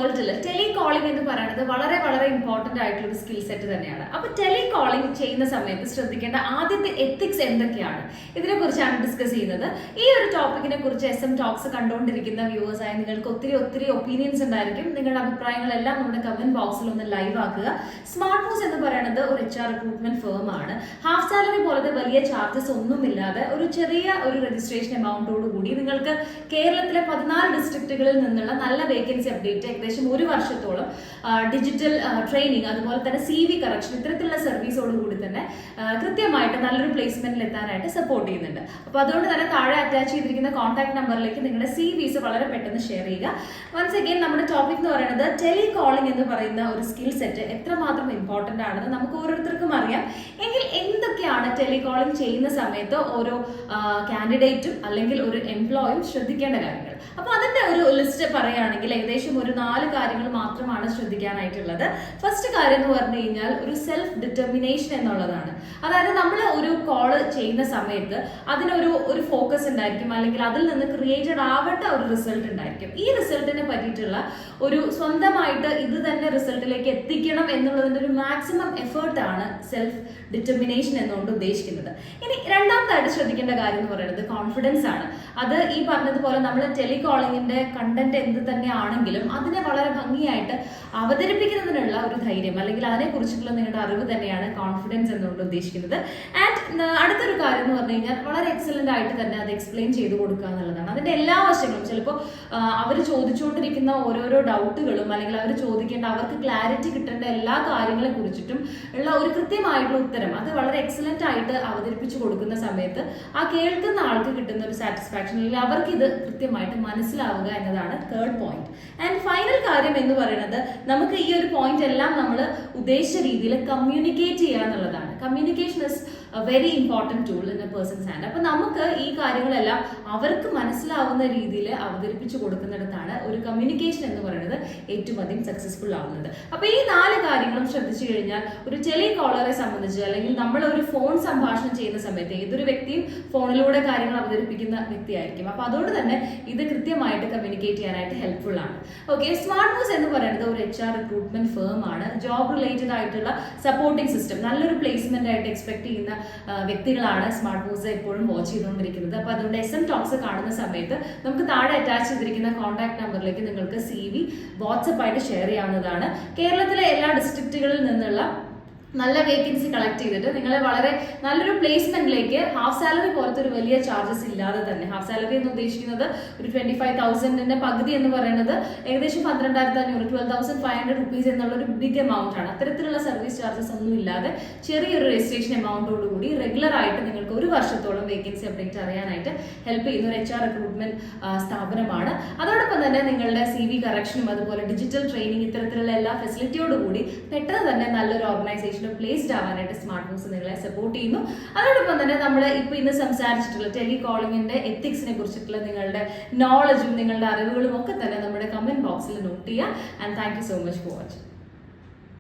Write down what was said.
വേൾഡിൽ ടെലികോളിംഗ് എന്ന് പറയുന്നത് വളരെ വളരെ ഇമ്പോർട്ടന്റ് ആയിട്ടുള്ള ഒരു സ്കിൽ സെറ്റ് തന്നെയാണ്. അപ്പൊ ടെലികോളിംഗ് ചെയ്യുന്ന സമയത്ത് ശ്രദ്ധിക്കേണ്ട ആദ്യത്തെ എത്തിക്സ് എന്തൊക്കെയാണ്, ഇതിനെ കുറിച്ചാണ് ഡിസ്കസ് ചെയ്യുന്നത്. ഈ ഒരു ടോപ്പിക്കിനെ കുറിച്ച് SM ടോക്സ് കണ്ടുകൊണ്ടിരിക്കുന്ന വ്യൂവേഴ്സ് ആയ നിങ്ങൾക്ക് ഒത്തിരി ഒത്തിരി ഒപ്പീനിയൻസ് ഉണ്ടായിരിക്കും. നിങ്ങളുടെ അഭിപ്രായങ്ങളെല്ലാം നമ്മുടെ കമന്റ് ബോക്സിൽ ഒന്ന് ലൈവ് ആക്കുക. സ്മാർട്ട് മൂവ്സ് എന്ന് പറയുന്നത് ഒരു HR റിക്രൂട്ട്മെന്റ് ഫേം ആണ്. ഹാഫ് സാലറി പോലത്തെ വലിയ ചാർജസ് ഒന്നുമില്ലാതെ ഒരു ചെറിയ ഒരു രജിസ്ട്രേഷൻ എമൗണ്ടോട് കൂടി നിങ്ങൾക്ക് കേരളത്തിലെ 14 ഡിസ്ട്രിക്റ്റുകളിൽ നിന്നുള്ള നല്ല വേക്കൻസി അപ്ഡേറ്റ്, ഏകദേശം ഒരു വർഷത്തോളം ഡിജിറ്റൽ ട്രെയിനിങ്, അതുപോലെ തന്നെ CV കറക്ഷൻ, ഇത്തരത്തിലുള്ള സർവീസോട് കൂടി തന്നെ കൃത്യമായിട്ട് നല്ലൊരു പ്ലേസ്മെന്റിൽ എത്താനായിട്ട് സപ്പോർട്ട് ചെയ്യുന്നുണ്ട്. അപ്പോൾ അതുകൊണ്ട് തന്നെ താഴെ അറ്റാച്ച് ചെയ്തിരിക്കുന്ന കോൺടാക്ട് നമ്പറിലേക്ക് നിങ്ങളുടെ CVs വളരെ പെട്ടെന്ന് ഷെയർ ചെയ്യുക. വൺസ് അഗൈൻ നമ്മുടെ ടോപ്പിക് എന്ന് പറയുന്നത് ടെലികോളിംഗ് എന്ന് പറയുന്ന ഒരു സ്കിൽ സെറ്റ് എത്രമാത്രം ഇമ്പോർട്ടന്റ് ആണെന്ന് നമുക്ക് ഓരോരുത്തർക്കും അറിയാം. എങ്കിൽ എന്തൊക്കെയാണ് ടെലികോളിംഗ് ചെയ്യുന്ന സമയത്ത് ഓരോ കാൻഡിഡേറ്റും അല്ലെങ്കിൽ ഒരു എംപ്ലോയും ശ്രദ്ധിക്കേണ്ട കാര്യങ്ങൾ? അപ്പൊ അതിന്റെ ഒരു ലിസ്റ്റ് പറയുകയാണെങ്കിൽ ഏകദേശം ഒരു 4 കാര്യങ്ങൾ മാത്രമാണ് ശ്രദ്ധിക്കാനായിട്ടുള്ളത്. ഫസ്റ്റ് കാര്യം എന്ന് പറഞ്ഞു കഴിഞ്ഞാൽ ഒരു സെൽഫ് ഡിറ്റർമിനേഷൻ എന്നുള്ളതാണ്. അതായത് നമ്മൾ ഒരു കോള് ചെയ്യുന്ന സമയത്ത് അതിനൊരു ഫോക്കസ് ഉണ്ടായിരിക്കും, അല്ലെങ്കിൽ അതിൽ നിന്ന് ക്രിയേറ്റഡ് ആവേണ്ട ഒരു റിസൾട്ട് ഉണ്ടായിരിക്കും. ഈ റിസൾട്ടിനെ പറ്റിയിട്ടുള്ള ഒരു സ്വന്തമായിട്ട് ഇത് തന്നെ റിസൾട്ടിലേക്ക് എത്തിക്കണം എന്നുള്ളതിന്റെ ഒരു മാക്സിമം എഫേർട്ട് ആണ് സെൽഫ് ഡിറ്റർമിനേഷൻ എന്നുകൊണ്ട് ഉദ്ദേശിക്കുന്നത്. ഇനി രണ്ടാമതായിട്ട് ശ്രദ്ധിക്കേണ്ട കാര്യം എന്ന് പറയുന്നത് കോൺഫിഡൻസ് ആണ്. അത് ഈ പറഞ്ഞതുപോലെ നമ്മൾ ടെലികോളിംഗിന്റെ കണ്ടന്റ് എന്ത് തന്നെ ആണെങ്കിലും അതിനെ വളരെ ഭംഗിയായിട്ട് അവതരിപ്പിക്കുന്നതിനുള്ള ഒരു ധൈര്യം, അല്ലെങ്കിൽ അതിനെ കുറിച്ചിട്ടുള്ള നിങ്ങളുടെ അറിവ് തന്നെയാണ് കോൺഫിഡൻസ് എന്നുകൊണ്ട് ഉദ്ദേശിക്കുന്നത്. ആൻഡ് അടുത്തൊരു കാര്യം എന്ന് പറഞ്ഞു കഴിഞ്ഞാൽ വളരെ എക്സലന്റ് ആയിട്ട് തന്നെ അത് എക്സ്പ്ലെയിൻ ചെയ്ത് കൊടുക്കുക എന്നുള്ളതാണ്. അതിന്റെ എല്ലാ വശങ്ങളും, ചിലപ്പോൾ അവർ ചോദിച്ചുകൊണ്ടിരിക്കുന്ന ഓരോരോ ഡൗട്ടുകളും, അല്ലെങ്കിൽ അവർ ചോദിക്കേണ്ട, അവർക്ക് ക്ലാരിറ്റി കിട്ടേണ്ട എല്ലാ കാര്യങ്ങളെ കുറിച്ചിട്ടും ഉള്ള ഒരു കൃത്യമായിട്ടുള്ള ഉത്തരം അത് വളരെ എക്സലന്റ് ആയിട്ട് അവതരിപ്പിച്ചു കൊടുക്കുന്ന സമയത്ത് ആ കേൾക്കുന്ന ആൾക്ക് കിട്ടുന്ന ഒരു സാറ്റിസ്ഫാക്ഷൻ, അല്ലെങ്കിൽ അവർക്ക് ഇത് കൃത്യമായിട്ട് മനസ്സിലാവുക എന്നതാണ് തേർഡ് പോയിന്റ്. ആൻഡ് ഫൈനൽ കാര്യം എന്ന് പറയുന്നത് നമുക്ക് ഈ ഒരു പോയിന്റ് എല്ലാം നമ്മൾ ഉദ്ദേശിച്ച രീതിയിൽ കമ്മ്യൂണിക്കേറ്റ് ചെയ്യുക എന്നുള്ളതാണ്. Communication is A very important tool in a person's hand. അപ്പൊ നമുക്ക് ഈ കാര്യങ്ങളെല്ലാം അവർക്ക് മനസ്സിലാവുന്ന രീതിയിൽ അവതരിപ്പിച്ചു കൊടുക്കുന്നിടത്താണ് ഒരു കമ്മ്യൂണിക്കേഷൻ എന്ന് പറയുന്നത് ഏറ്റവും അധികം സക്സസ്ഫുൾ ആവുന്നത്. അപ്പൊ ഈ 4 കാര്യങ്ങളും ശ്രദ്ധിച്ചു കഴിഞ്ഞാൽ ഒരു ടെലികോളറെ സംബന്ധിച്ച്, അല്ലെങ്കിൽ നമ്മൾ ഒരു ഫോൺ സംഭാഷണം ചെയ്യുന്ന സമയത്ത് ഏതൊരു വ്യക്തിയും ഫോണിലൂടെ കാര്യങ്ങൾ അവതരിപ്പിക്കുന്ന വ്യക്തിയായിരിക്കും. അപ്പൊ അതുകൊണ്ട് തന്നെ ഇത് കൃത്യമായിട്ട് കമ്മ്യൂണിക്കേറ്റ് ചെയ്യാനായിട്ട് ഹെൽപ്ഫുൾ ആണ്. ഓക്കെ, സ്മാർട്ട് മൂവ്സ് എന്ന് പറയുന്നത് ഒരു HR റിക്രൂട്ട്മെന്റ് ഫേം ആണ്. ജോബ് റിലേറ്റഡ് ആയിട്ടുള്ള സപ്പോർട്ടിംഗ് സിസ്റ്റം, നല്ലൊരു പ്ലേസ്മെന്റ് ആയിട്ട് എക്സ്പെക്ട് ചെയ്യുന്ന വ്യക്തികളാണ് സ്മാർട്ട് മൂവ്സ് എപ്പോഴും വാച്ച് ചെയ്തുകൊണ്ടിരിക്കുന്നത്. അപ്പൊ അതുകൊണ്ട് SM ടോക്സ് കാണുന്ന സമയത്ത് നമുക്ക് താഴെ അറ്റാച്ച് ചെയ്തിരിക്കുന്ന കോൺടാക്ട് നമ്പറിലേക്ക് നിങ്ങൾക്ക് CV വാട്സപ്പ് ആയിട്ട് ഷെയർ ചെയ്യാവുന്നതാണ്. കേരളത്തിലെ എല്ലാ ഡിസ്ട്രിക്റ്റുകളിൽ നിന്നുള്ള നല്ല വേക്കൻസി കളക്ട് ചെയ്തിട്ട് നിങ്ങളെ വളരെ നല്ലൊരു പ്ലേസ്മെന്റിലേക്ക് ഹാഫ് സാലറി പോലത്തെ ഒരു വലിയ ചാർജസ് ഇല്ലാതെ തന്നെ, ഹാഫ് സാലറി എന്ന് ഉദ്ദേശിക്കുന്നത് ഒരു 25,000ന്റെ പകുതി എന്ന് പറയുന്നത് ഏകദേശം 12,500 12,500 റുപ്പീസ് എന്നുള്ള ഒരു ബിഗ് എമൗണ്ട് ആണ്. അത്തരത്തിലുള്ള സർവീസ് ചാർജസ് ഒന്നും ഇല്ലാതെ ചെറിയൊരു രജിസ്ട്രേഷൻ എമൗണ്ടോട് കൂടി റെഗുലർ ആയിട്ട് നിങ്ങൾക്ക് ഒരു വർഷത്തോളം വേക്കൻസി അപ്ഡേറ്റ് അറിയാനായിട്ട് ഹെൽപ്പ് ചെയ്യുന്ന ഒരു HR റിക്രൂട്ട്മെന്റ് സ്ഥാപനമാണ്. അതോടൊപ്പം തന്നെ നിങ്ങളുടെ CV കറക്ഷനും അതുപോലെ ഡിജിറ്റൽ ട്രെയിനിങ്, ഇത്തരത്തിലുള്ള എല്ലാ ഫെസിലിറ്റിയോടുകൂടി പെട്ടെന്ന് തന്നെ നല്ലൊരു ഓർഗനൈസേഷൻ പ്ലേസ്ഡ് ആവാനായിട്ട് സ്മാർട്ട് മൂവ്സ് നിങ്ങളെ സപ്പോർട്ട് ചെയ്യുന്നു. അതോടൊപ്പം തന്നെ നമ്മൾ ഇപ്പൊ ഇന്ന് സംസാരിച്ചിട്ടുള്ള ടെലികോളിംഗിന്റെ എത്തിക്സിനെ കുറിച്ചിട്ടുള്ള നിങ്ങളുടെ നോളജും നിങ്ങളുടെ അറിവുകളും ഒക്കെ തന്നെ നമ്മുടെ കമന്റ് ബോക്സിൽ നോട്ട് ചെയ്യുക. And thank you so much for watching.